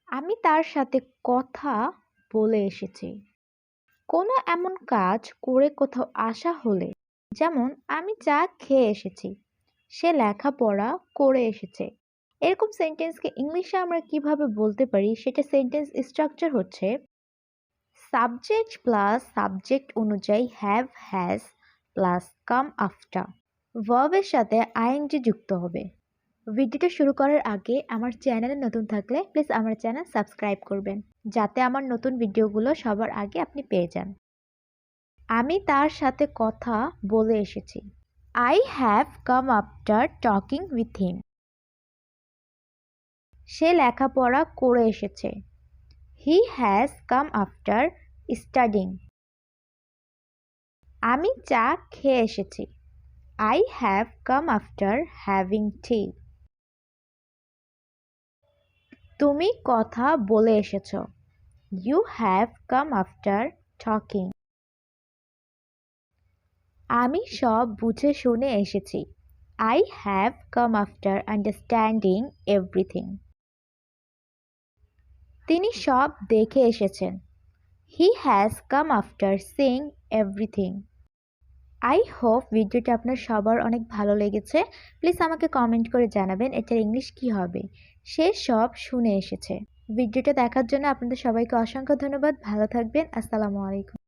আমি তার সাথে কথা বলে এসেছি। কোনো এমন কাজ করে কোথাও আসা হলে, যেমন আমি চা খেয়ে এসেছি, সে লেখাপড়া করে এসেছে। এরকম সেন্টেন্সকে ইংলিশে আমরা কিভাবে বলতে পারি সেটা সেন্টেন্স স্ট্রাকচার হচ্ছে সাবজেক্ট প্লাস সাবজেক্ট অনুযায়ী have has plus come after. ভার্বের সাথে আইএনজি যুক্ত হবে। ভিডিওটা শুরু করার আগে আমার চ্যানেলে নতুন থাকলে প্লিজ আমার চ্যানেল সাবস্ক্রাইব করবেন, যাতে আমার নতুন ভিডিওগুলো সবার আগে আপনি পেয়ে যান। আমি তার সাথে কথা বলে এসেছি। I have come after talking with him. সে লেখাপড়া করে এসেছে। He has come after studying. আমি চা খেয়ে এসেছি। I have come after having tea. তুমি কথা বলে এসেছো। You have come after talking. আমি সব বুঝে শুনে এসেছি। I have come after understanding everything. তিনি সব দেখে এসেছেন। He has come after seeing everything. I hope ভিডিওটা আপনার সবার অনেক ভালো লেগেছে। প্লিজ আমাকে কমেন্ট করে জানাবেন এটার ইংলিশ কি হবে। সে সব শুনে এসেছে। ভিডিওটা দেখার জন্য আপনাদের সবাইকে অসংখ্য ধন্যবাদ। ভালো থাকবেন। আসসালামু আলাইকুম।